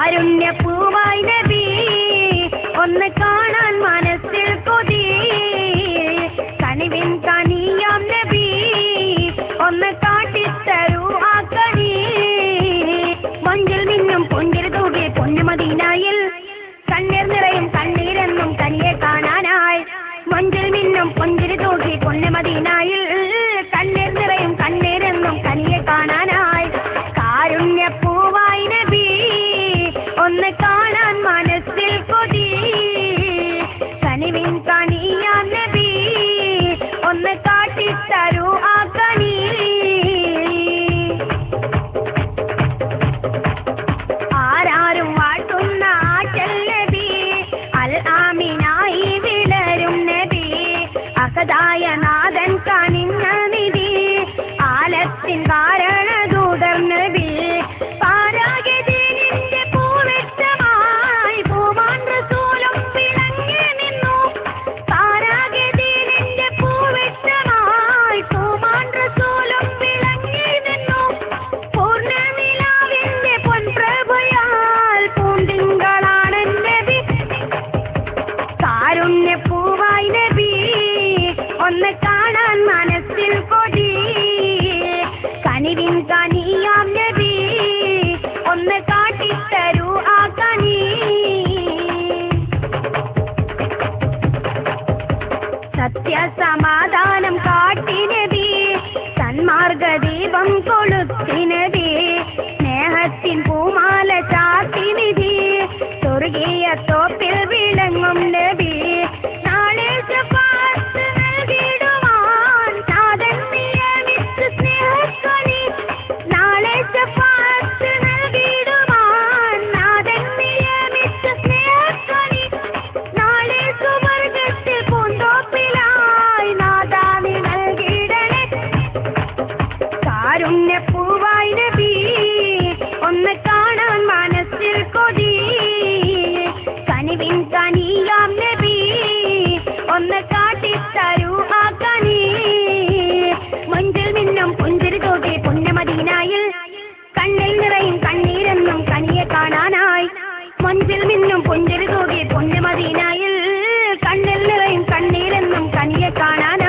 കാരുണ്യപ്പൂവായി നബി ഒന്ന് കാണാൻ മനസ്സിൽ കൊതി കനിവിൻ കനിയാം നബി ഒന്ന് കാട്ടിത്തരൂ ആ കനി മഞ്ചിൽ നിന്നും പുഞ്ചിരി തൂകി പൊന്നുമദീനയിൽ കണ്ണീർ നിറയും കണ്ണീരെന്നും കനിയെ കാണാനായി മഞ്ചിൽ നിന്നും പുഞ്ചിരി തൂകി പൊന്നുമദീനയിൽ കണ്ണീർ നിറയും കണ്ണീരെന്നും കനിയെ കാണാനായി കാരുണ്യപ്പൂവായി നബി ഒന്ന് കാണാൻ മനസ്സിൽ കൊതി കനിവിൻ കനിയാം നബി ഒന്ന് കാട്ടിത്തരൂ ആ കനി ആരാരും വാട്ടുന്ന ആറ്റൽ നബി അൽ ആമിനായി വിളരും നബി അസദായ നാഥൻ കനിഞ്ഞ നിധി ആലത്തിൻ കാരണദൂതർ നബി പാരാഗതിനിന്റെ പൂവെട്ടമായി പൂമാൻ റസൂലും വിളങ്ങി നിന്നു പാരാഗതിനിന്റെ പൂവെട്ടമായി പൂമാൻ റസൂലും വിളങ്ങി നിന്നു പൂർണ്ണനിലാവിന്റെ പൊൻപ്രഭയാൽ പൂന്തിങ്കളാണ് നബി കാരുണ്യപ്പൂവായി നബി ഒന്ന് കാണാൻ മനസ്സിൽ കൊതി കനിവിൻ കനിയാം നബി ഒന്ന് കാട്ടിത്തരൂ ആ കനി സത്യസമാധാനം കാട്ടി നബി സന്മാർഗദീപം കൊളുത്തി നബി സ്നേഹത്തിൻ പൂമാല ചാത്തി നിധി സ്വർഗീയ തോപ്പിൽ വിളങ്ങും നബി നാളെ ശഫാഅത്ത് നൽകിടുവാൻ നാഥൻ നിയമിച്ച സ്നേഹക്കനി നാളെ ശഫാഅത്ത് നൽകിടുവാൻ നാഥൻ നിയമിച്ച സ്നേഹക്കനി നാളെ സുവർഗത്തിൽ പൂന്തോപ്പിലായി നാഥാ നീ നൽകിടണേ കാരുണ്യപ്പൂവായി നബി ഒന്ന് കാണാൻ മനസ്സിൽ കൊതി കനിവിൻ കനിയാം നബി ഒന്ന് കാട്ടിത്തരൂ ആ കനി മഞ്ചിൽ നിന്നും പുഞ്ചിരി തൂകി പുണ്യമദീനയിൽ കണ്ണിൽ നിറയും കണ്ണീരെന്നും കനിയെ കാണാനായി മഞ്ചിൽ നിന്നും പുഞ്ചിരി തൂകി പുണ്യമദീനയിൽ കണ്ണിൽ നിറയും കണ്ണീരെന്നും കനിയെ കാണാൻ